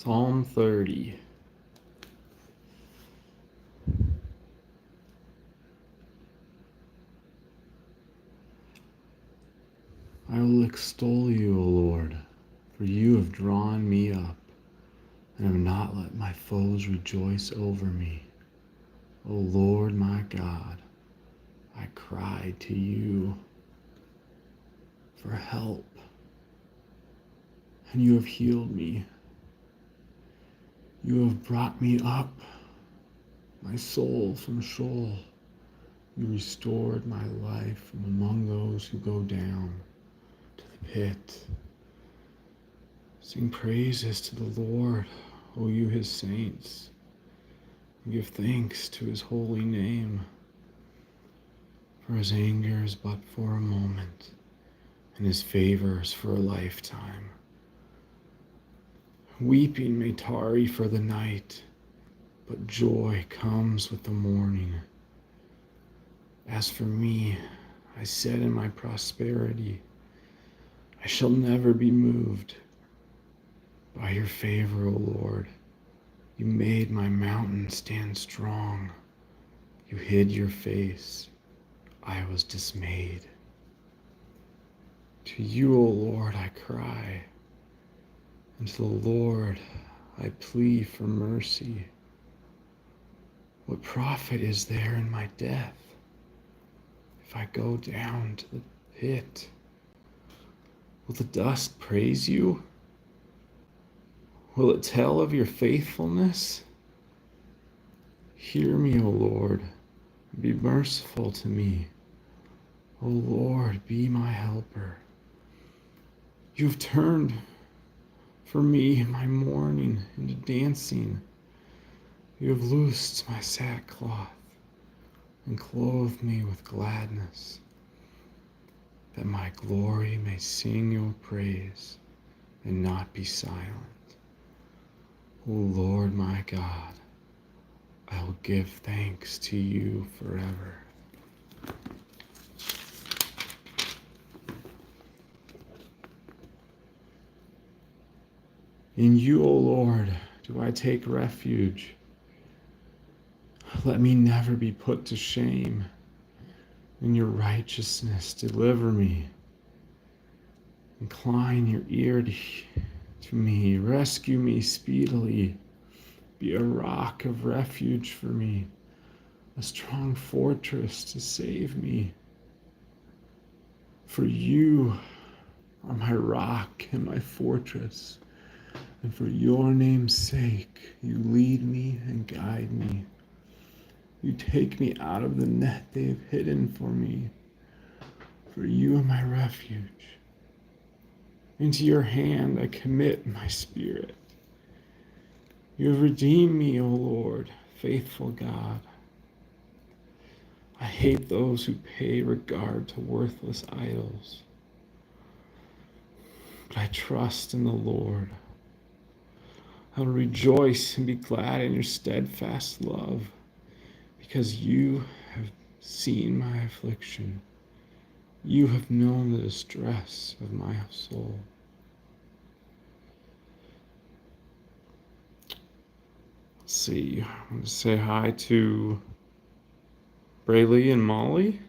Psalm 30. I will extol you, O Lord, for you have drawn me up and have not let my foes rejoice over me. O Lord my God, I cried to you for help, and you have healed me. You have brought me up, my soul from Sheol. You restored my life from among those who go down to the pit. Sing praises to the Lord, O you his saints, and give thanks to his holy name. For his anger is but for a moment, and his favor is for a lifetime. Weeping may tarry for the night, but joy comes with the morning. As for me, I said in my prosperity, I shall never be moved. By your favor, O Lord, you made my mountain stand strong. You hid your face. I was dismayed. To you, O Lord, I cry, and to the Lord I plead for mercy. What profit is there in my death if I go down to the pit? Will the dust praise you? Will it tell of your faithfulness? Hear me, O Lord, and be merciful to me. O Lord, be my helper. You have turned for me my mourning into dancing. You have loosed my sackcloth and clothed me with gladness, that my glory may sing your praise and not be silent. O Lord my God, I will give thanks to you forever. In you, O Lord, do I take refuge. Let me never be put to shame. In your righteousness, deliver me. Incline your ear to me. Rescue me speedily. Be a rock of refuge for me, a strong fortress to save me. For you are my rock and my fortress, and for your name's sake, you lead me and guide me. You take me out of the net they have hidden for me, for you are my refuge. Into your hand I commit my spirit. You have redeemed me, O Lord, faithful God. I hate those who pay regard to worthless idols, but I trust in the Lord. I will rejoice and be glad in your steadfast love, because you have seen my affliction. You have known the distress of my soul. Let's see, I'm going to say hi to Braylee and Molly.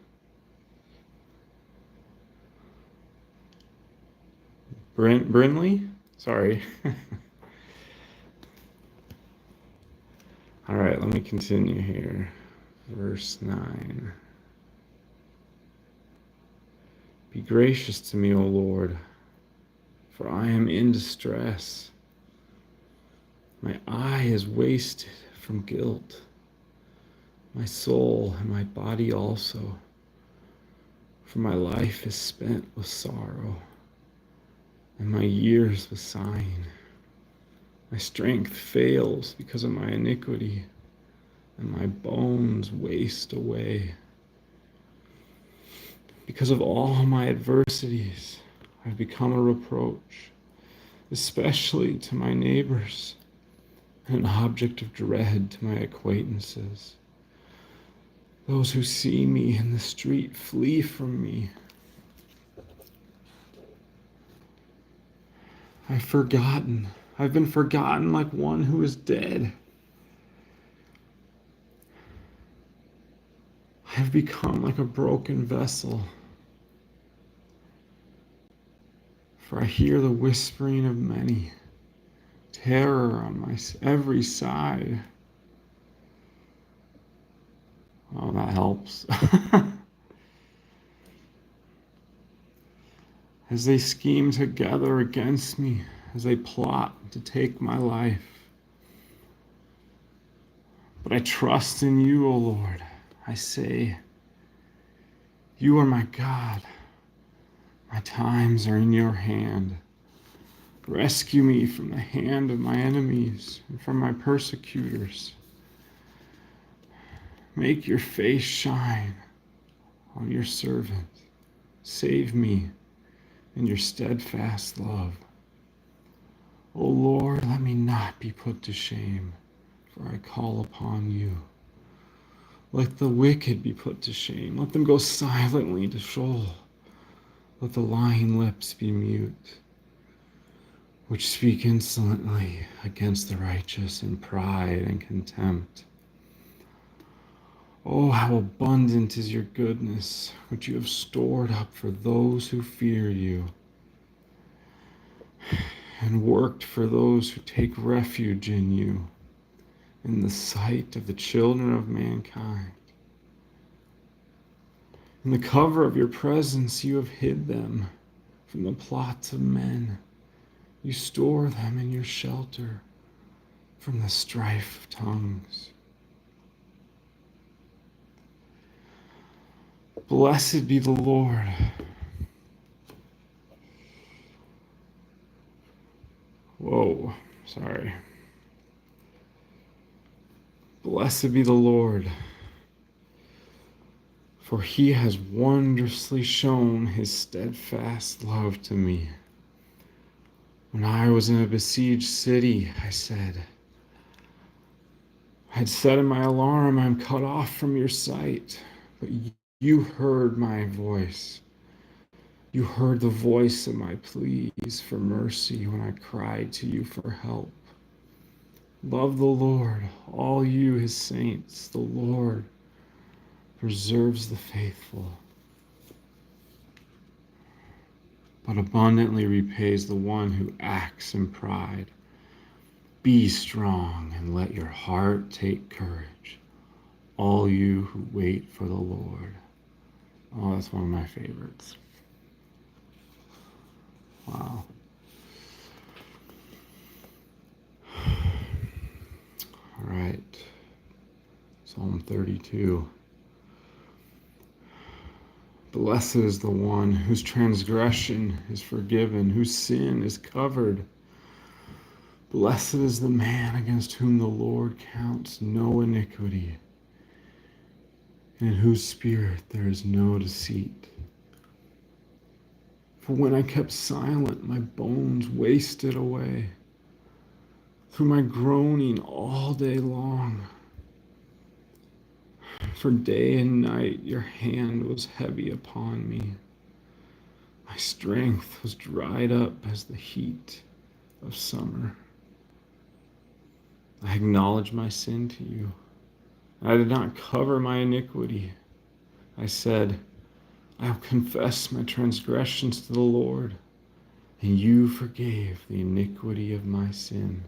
Brinley? Sorry. All right, let me continue here. Verse 9. Be gracious to me, O Lord, for I am in distress. My eye is wasted from guilt, my soul and my body also, for my life is spent with sorrow, and my years with sighing. My strength fails because of my iniquity, and my bones waste away. Because of all my adversities, I've become a reproach, especially to my neighbors, and an object of dread to my acquaintances. Those who see me in the street flee from me. I've forgotten I've been forgotten like one who is dead. I have become like a broken vessel. For I hear the whispering of many, terror on my every side. Oh, that helps. As they scheme together against me, as they plot to take my life. But I trust in you, O Lord. I say, you are my God. My times are in your hand. Rescue me from the hand of my enemies and from my persecutors. Make your face shine on your servant. Save me in your steadfast love. O Lord, let me not be put to shame, for I call upon you. Let the wicked be put to shame. Let them go silently to Sheol. Let the lying lips be mute, which speak insolently against the righteous in pride and contempt. Oh, how abundant is your goodness, which you have stored up for those who fear you, and worked for those who take refuge in you, in the sight of the children of mankind. In the cover of your presence you have hid them from the plots of men. You store them in your shelter from the strife of tongues. Blessed be the Lord. Whoa, sorry. Blessed be the Lord, for he has wondrously shown his steadfast love to me. When I was in a besieged city, I had said in my alarm, I am cut off from your sight, but you heard my voice. You heard the voice of my pleas for mercy when I cried to you for help. Love the Lord, all you his saints. The Lord preserves the faithful, but abundantly repays the one who acts in pride. Be strong and let your heart take courage, all you who wait for the Lord. Oh, that's one of my favorites. Wow. All right. Psalm 32. Blessed is the one whose transgression is forgiven, whose sin is covered. Blessed is the man against whom the Lord counts no iniquity, and in whose spirit there is no deceit. For when I kept silent, my bones wasted away through my groaning all day long. For day and night your hand was heavy upon me. My strength was dried up as the heat of summer. I acknowledged my sin to you. I did not cover my iniquity. I said, I will confess my transgressions to the Lord, and you forgave the iniquity of my sin.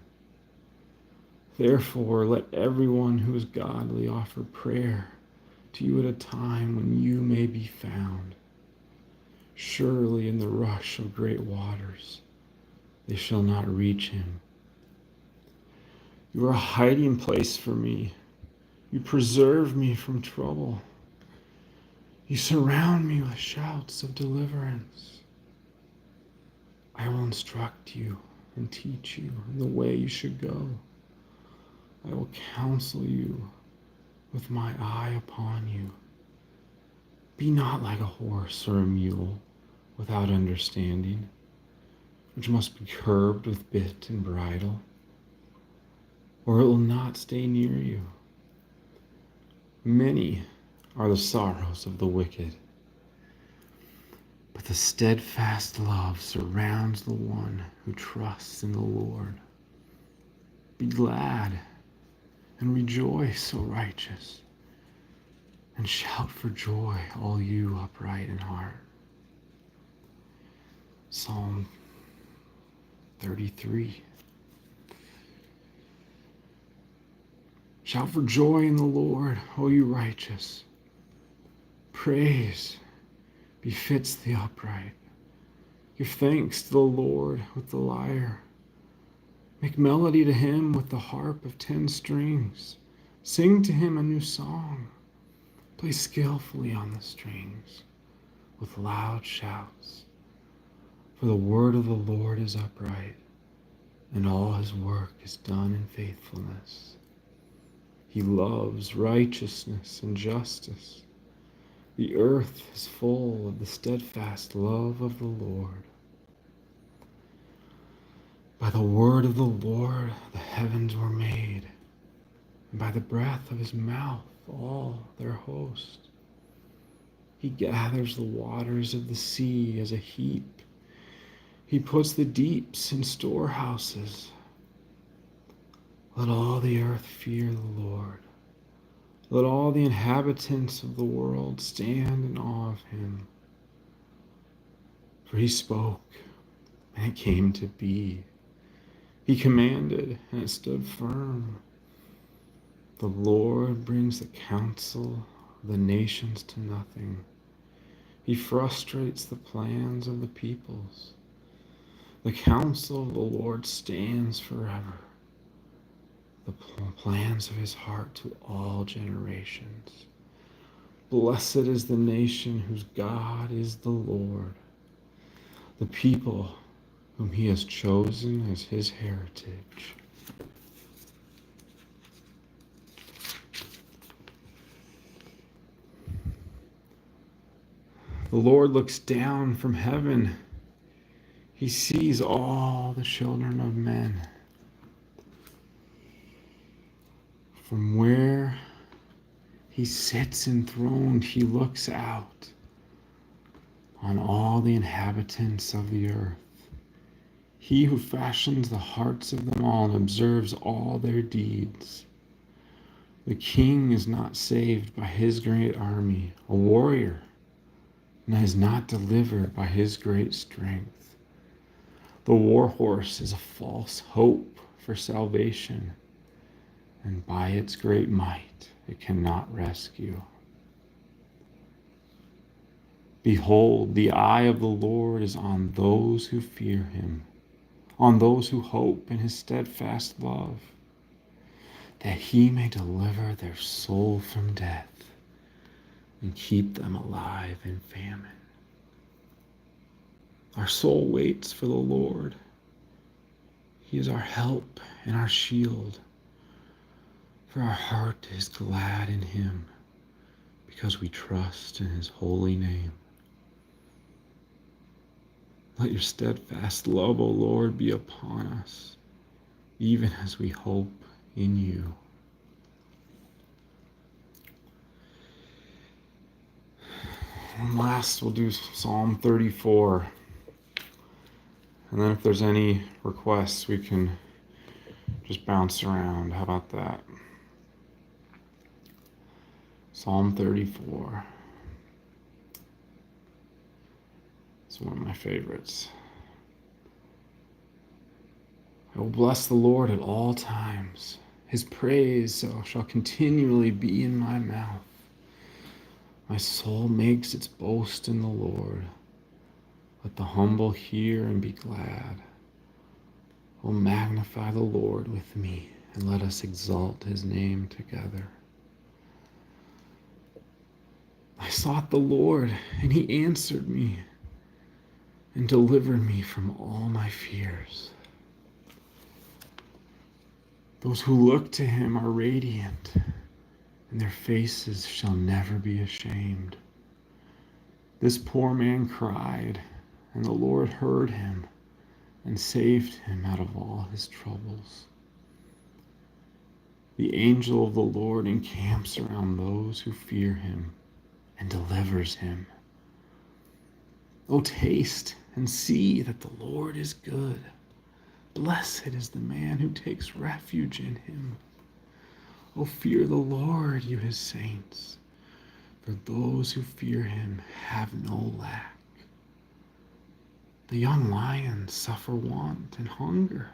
Therefore, let everyone who is godly offer prayer to you at a time when you may be found. Surely in the rush of great waters, they shall not reach him. You are a hiding place for me. You preserve me from trouble. You surround me with shouts of deliverance. I will instruct you and teach you in the way you should go. I will counsel you with my eye upon you. Be not like a horse or a mule without understanding, which must be curbed with bit and bridle, or it will not stay near you. Many are the sorrows of the wicked, but the steadfast love surrounds the one who trusts in the Lord. be glad and rejoice, O righteous, and shout for joy, all you upright in heart. Psalm 33. Shout for joy in the Lord, O you righteous. Praise befits the upright. Give thanks to the Lord with the lyre. Make melody to him with the harp of 10 strings. Sing to him a new song. Play skillfully on the strings with loud shouts. For the word of the Lord is upright, and all his work is done in faithfulness. He loves righteousness and justice. The earth is full of the steadfast love of the Lord. By the word of the Lord the heavens were made, and by the breath of his mouth all their host. He gathers the waters of the sea as a heap. He puts the deeps in storehouses. Let all the earth fear the Lord. Let all the inhabitants of the world stand in awe of him. For he spoke, and it came to be. He commanded, and it stood firm. The Lord brings the counsel of the nations to nothing. He frustrates the plans of the peoples. The counsel of the Lord stands forever, the plans of his heart to all generations. Blessed is the nation whose God is the Lord, the people whom he has chosen as his heritage. The Lord looks down from heaven. He sees all the children of men. From where he sits enthroned, he looks out on all the inhabitants of the earth. He who fashions the hearts of them all and observes all their deeds. The king is not saved by his great army, a warrior, and is not delivered by his great strength. The war horse is a false hope for salvation, and by its great might it cannot rescue. Behold, the eye of the Lord is on those who fear him, on those who hope in his steadfast love, that he may deliver their soul from death and keep them alive in famine. Our soul waits for the Lord. He is our help and our shield, for our heart is glad in him, because we trust in his holy name. Let your steadfast love, O Lord, be upon us, even as we hope in you. And last, we'll do Psalm 34. And then if there's any requests, we can just bounce around. How about that? Psalm 34. It's one of my favorites. I will bless the Lord at all times. His praise shall continually be in my mouth. My soul makes its boast in the Lord. Let the humble hear and be glad. Oh, magnify the Lord with me, and let us exalt his name together. I sought the Lord, and he answered me and delivered me from all my fears. Those who look to him are radiant, and their faces shall never be ashamed. This poor man cried, and the Lord heard him and saved him out of all his troubles. The angel of the Lord encamps around those who fear him and delivers him. Oh, taste and see that the Lord is good. Blessed is the man who takes refuge in him. O fear the Lord, you his saints, for those who fear him have no lack. The young lions suffer want and hunger,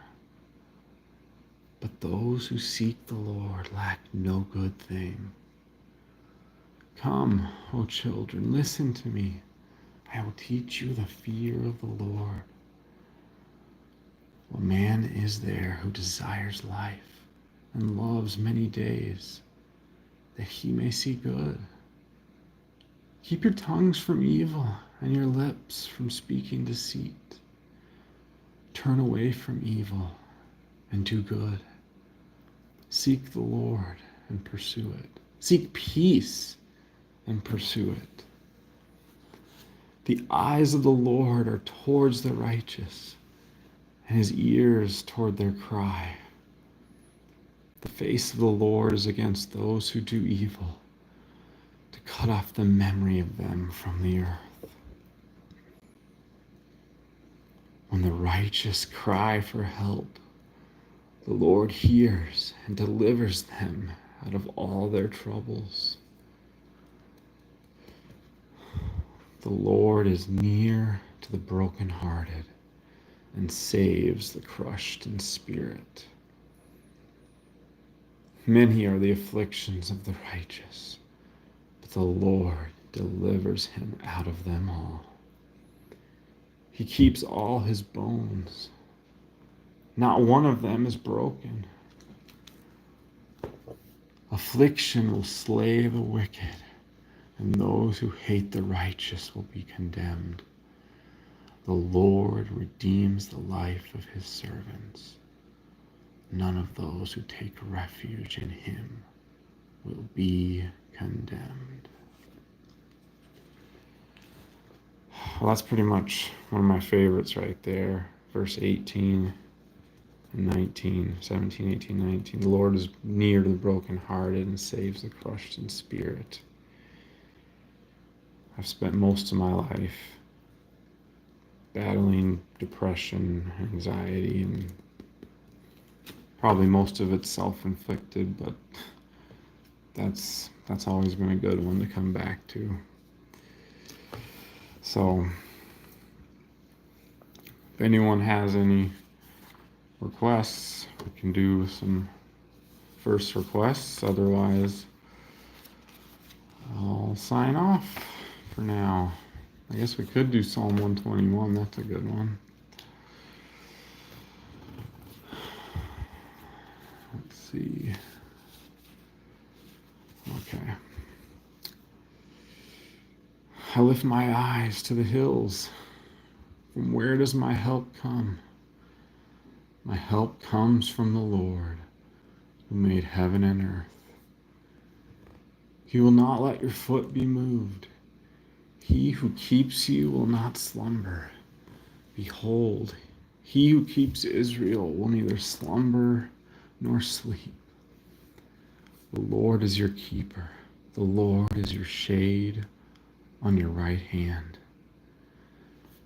but those who seek the Lord lack no good thing. Come, O children, listen to me. I will teach you the fear of the Lord. What man is there who desires life and loves many days, that he may see good? Keep your tongues from evil and your lips from speaking deceit. Turn away from evil and do good. Seek the Lord and pursue it. Seek peace and pursue it. The eyes of the Lord are towards the righteous, and his ears toward their cry. The face of the Lord is against those who do evil, to cut off the memory of them from the earth. When the righteous cry for help, the Lord hears and delivers them out of all their troubles. The Lord is near to the brokenhearted and saves the crushed in spirit. Many are the afflictions of the righteous, but the Lord delivers him out of them all. He keeps all his bones. Not one of them is broken. Affliction will slay the wicked, and those who hate the righteous will be condemned. The Lord redeems the life of his servants. None of those who take refuge in him will be condemned. Well, that's pretty much one of my favorites right there. Verse 18 and 19, 17, 18, 19. The Lord is near to the brokenhearted and saves the crushed in spirit. I've spent most of my life battling depression, anxiety, and probably most of it's self-inflicted, but that's always been a good one to come back to. So, if anyone has any requests, we can do some first requests. Otherwise, I'll sign off for now. I guess we could do Psalm 121. That's a good one. Let's see. Okay. I lift my eyes to the hills. From where does my help come? My help comes from the Lord, who made heaven and earth. He will not let your foot be moved. He who keeps you will not slumber. Behold, he who keeps Israel will neither slumber nor sleep. The Lord is your keeper. The Lord is your shade on your right hand.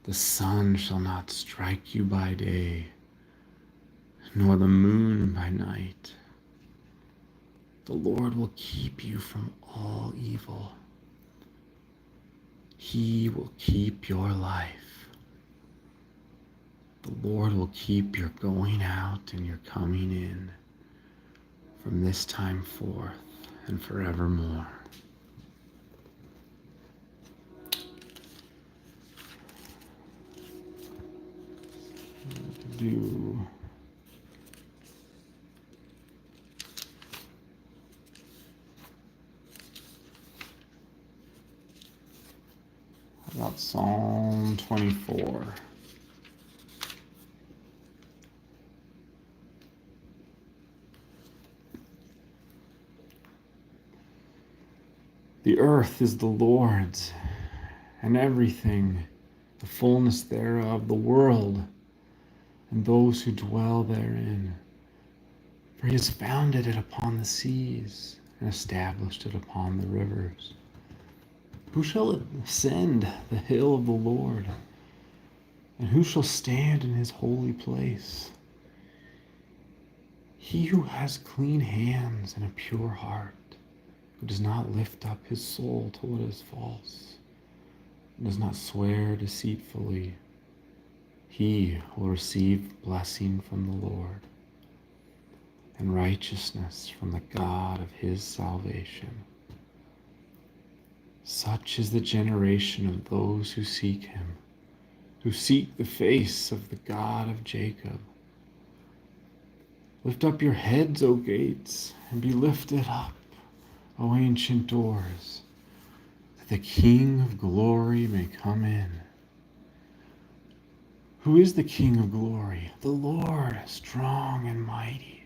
The sun shall not strike you by day, nor the moon by night. The Lord will keep you from all evil. He will keep your life. The Lord will keep your going out and your coming in from this time forth and forevermore. Do about Psalm 24. The earth is the Lord's, and everything, the fullness thereof, the world, and those who dwell therein. For he has founded it upon the seas, and established it upon the rivers. Who shall ascend the hill of the Lord? And who shall stand in his holy place? He who has clean hands and a pure heart, who does not lift up his soul to what is false, and does not swear deceitfully, he will receive blessing from the Lord and righteousness from the God of his salvation. Such is the generation of those who seek him, who seek the face of the God of Jacob. Lift up your heads, O gates, and be lifted up, O ancient doors, that the King of glory may come in. Who is the King of glory? The Lord, strong and mighty.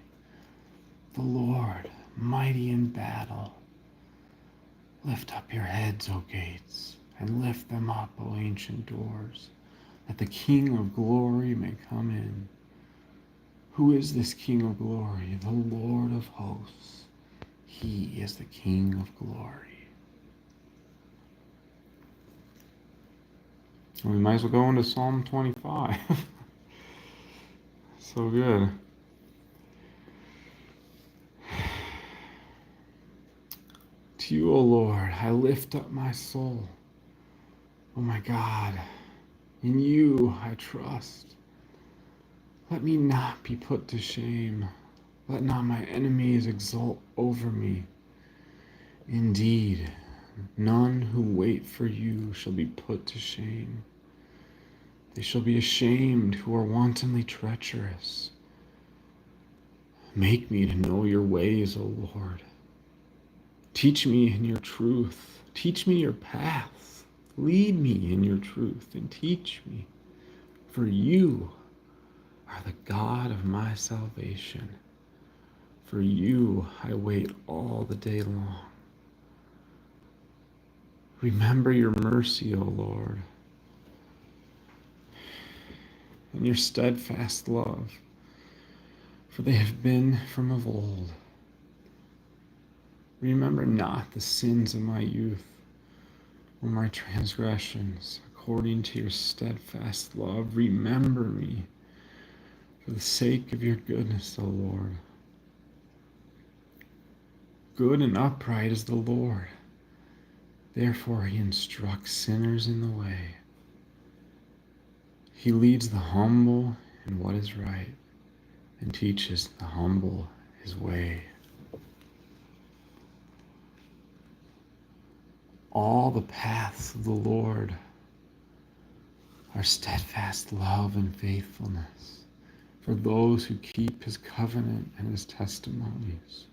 The Lord, mighty in battle. Lift up your heads, O gates, and lift them up, O ancient doors, that the King of glory may come in. Who is this King of glory? The Lord of hosts. He is the King of glory. We might as well go into Psalm 25. So good. To you, O Lord, I lift up my soul. O my God, in you I trust. Let me not be put to shame. Let not my enemies exult over me. Indeed, none who wait for you shall be put to shame. They shall be ashamed who are wantonly treacherous. Make me to know your ways, O Lord. Teach me in your truth. Teach me your paths. Lead me in your truth and teach me. For you are the God of my salvation. For you I wait all the day long. Remember your mercy, O Lord, and your steadfast love, for they have been from of old. Remember not the sins of my youth, or my transgressions. According to your steadfast love, remember me, for the sake of your goodness, O Lord. Good and upright is the Lord. Therefore he instructs sinners in the way. He leads the humble in what is right, and teaches the humble his way. All the paths of the Lord are steadfast love and faithfulness for those who keep his covenant and his testimonies.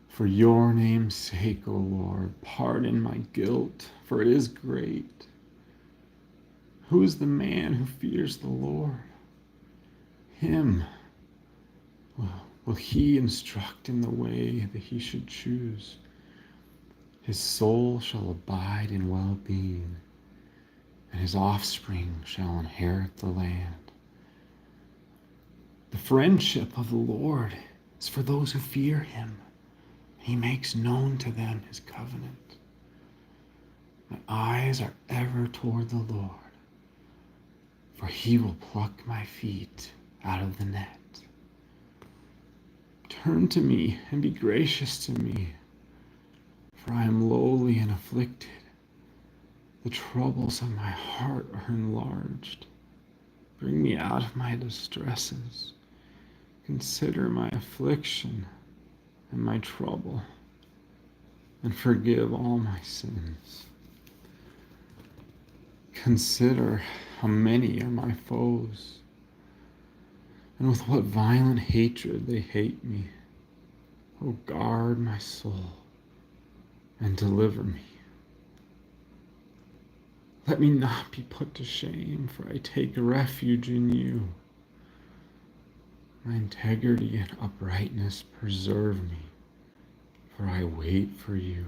For your name's sake, O Lord, pardon my guilt, for it is great. Who is the man who fears the Lord? Him will he instruct in the way that he should choose. His soul shall abide in well-being, and his offspring shall inherit the land. The friendship of the Lord is for those who fear him. He makes known to them his covenant. My eyes are ever toward the Lord, for he will pluck my feet out of the net. Turn to me and be gracious to me, for I am lowly and afflicted. The troubles of my heart are enlarged. Bring me out of my distresses. Consider my affliction and my trouble, and forgive all my sins. Consider how many are my foes, and with what violent hatred they hate me. O guard my soul and deliver me. Let me not be put to shame, for I take refuge in you. My integrity and uprightness preserve me, for I wait for you.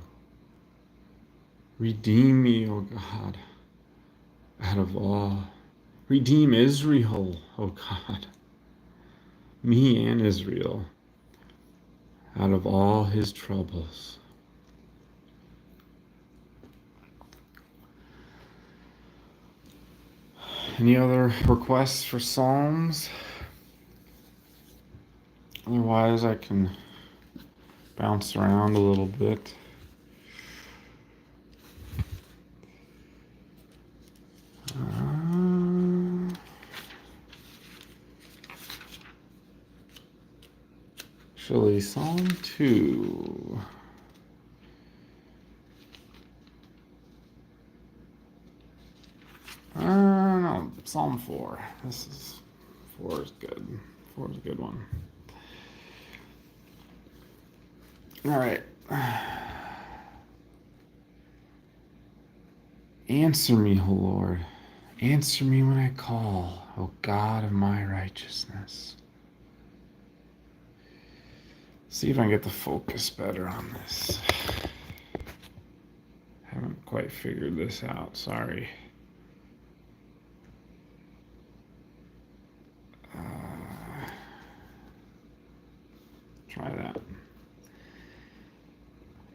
Redeem me, O God, out of all. Redeem Israel, O God, me and Israel, out of all his troubles. Any other requests for Psalms? Otherwise, I can bounce around a little bit. Actually, Psalm 2. No, Psalm 4. 4 is good. 4 is a good one. All right. Answer me, O Lord. Answer me when I call, O God of my righteousness. See if I can get the focus better on this. Haven't quite figured this out, sorry. Try that.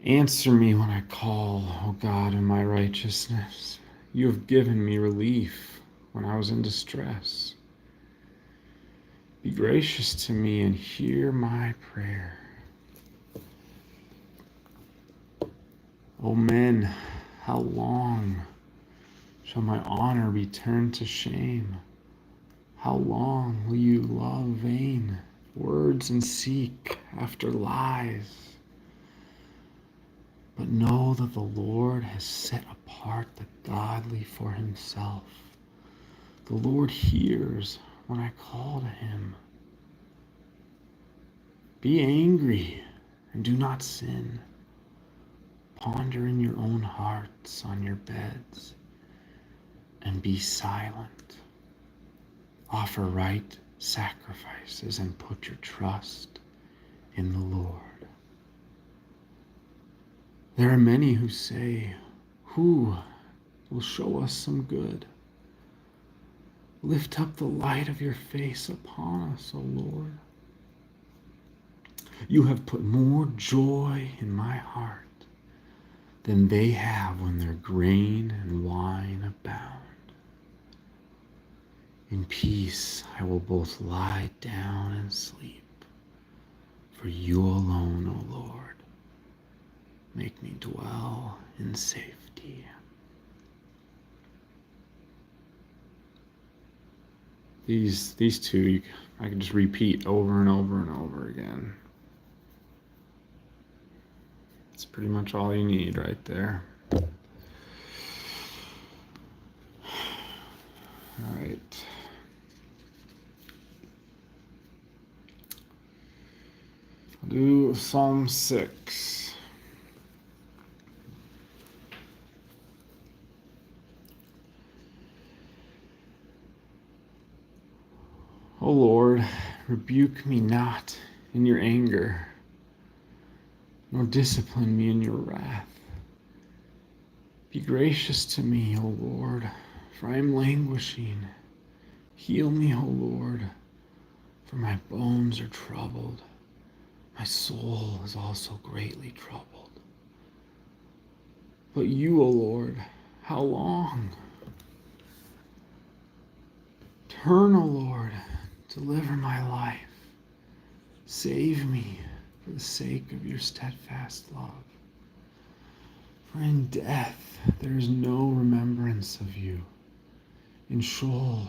Answer me when I call, O God of my righteousness. You have given me relief when I was in distress. Be gracious to me and hear my prayer. O men, how long shall my honor be turned to shame? How long will you love vain words and seek after lies? But know that the Lord has set apart the godly for himself. The Lord hears when I call to him. Be angry and do not sin. Ponder in your own hearts on your beds and be silent. Offer right sacrifices and put your trust in the Lord. There are many who say, who will show us some good? Lift up the light of your face upon us, O Lord. You have put more joy in my heart than they have when their grain and wine abound. In peace I will both lie down and sleep, for you alone, O Lord, make me dwell in safety. These two I can just repeat over and over and over again. It's pretty much all you need right there. All right. I'll do Psalm 6. O Lord, rebuke me not in your anger, nor discipline me in your wrath. Be gracious to me, O Lord, for I am languishing. Heal me, O Lord, for my bones are troubled. My soul is also greatly troubled. But you, O Lord, how long? Turn, O Lord, deliver my life. Save me for the sake of your steadfast love. For in death there is no remembrance of you. In Sheol,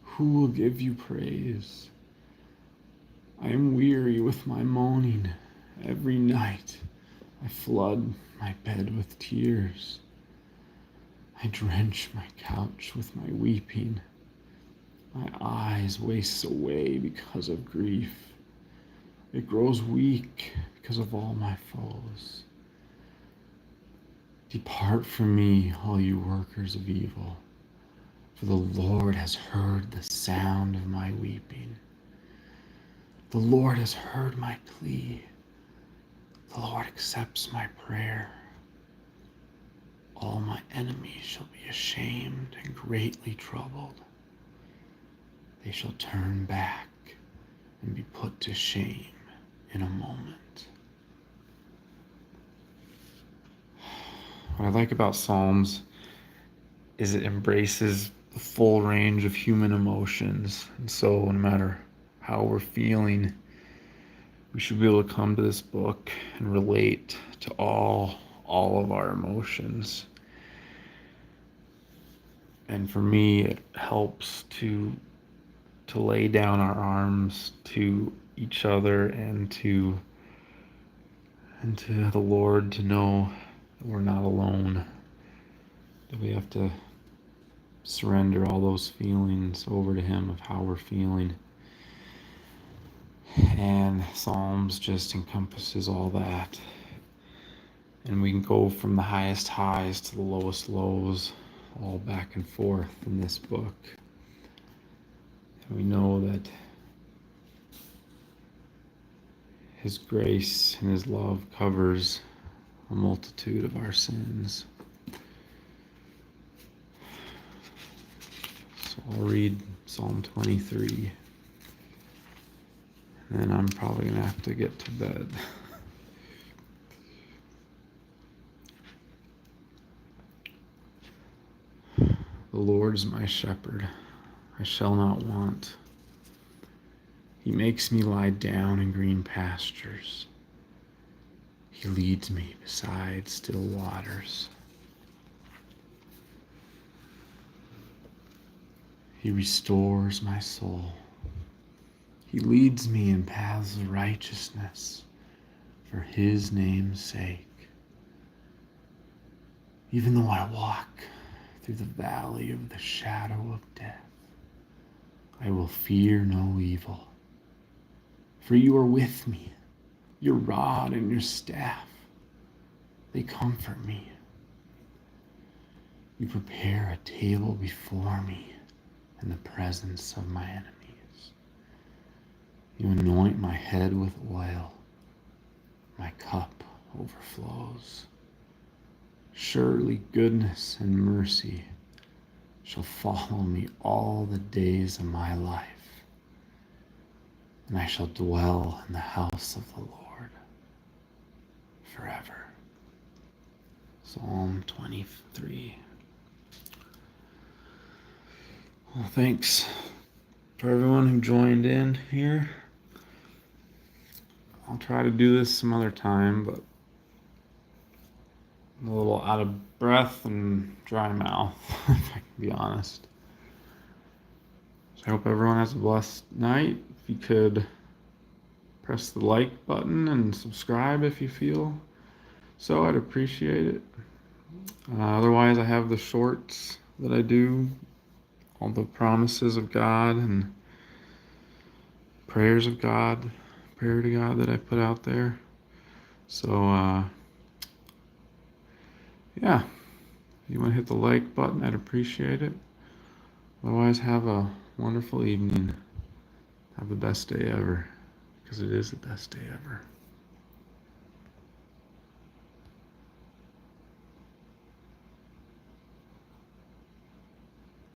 who will give you praise? I am weary with my moaning. Every night I flood my bed with tears. I drench my couch with my weeping. My eyes waste away because of grief. It grows weak because of all my foes. Depart from me, all you workers of evil, for the Lord has heard the sound of my weeping. The Lord has heard my plea. The Lord accepts my prayer. All my enemies shall be ashamed and greatly troubled. They shall turn back and be put to shame in a moment. What I like about Psalms is it embraces the full range of human emotions. And so no matter how we're feeling, we should be able to come to this book and relate to all of our emotions. And for me, it helps to lay down our arms to each other and to the Lord, to know that we're not alone, that we have to surrender all those feelings over to Him of how we're feeling. And Psalms just encompasses all that. And we can go from the highest highs to the lowest lows, all back and forth in this book. And we know that His grace and His love covers a multitude of our sins. So I'll read Psalm 23. And then I'm probably going to have to get to bed. The Lord is my shepherd, I shall not want. He makes me lie down in green pastures. He leads me beside still waters. He restores my soul. He leads me in paths of righteousness for His name's sake. Even though I walk through the valley of the shadow of death, I will fear no evil. For you are with me, your rod and your staff, they comfort me. You prepare a table before me in the presence of my enemies. You anoint my head with oil, my cup overflows. Surely goodness and mercy shall follow me all the days of my life, and I shall dwell in the house of the Lord forever. Psalm 23. Well, thanks for everyone who joined in here. I'll try to do this some other time, but I'm a little out of breath and dry mouth, if I can be honest. So I hope everyone has a blessed night. If you could press the like button and subscribe if you feel so, I'd appreciate it. Otherwise, I have the shorts that I do, all the promises of God and prayers of God, prayer to God that I put out there. So, yeah, if you want to hit the like button, I'd appreciate it. Otherwise, have a wonderful evening. Have the best day ever, because it is the best day ever.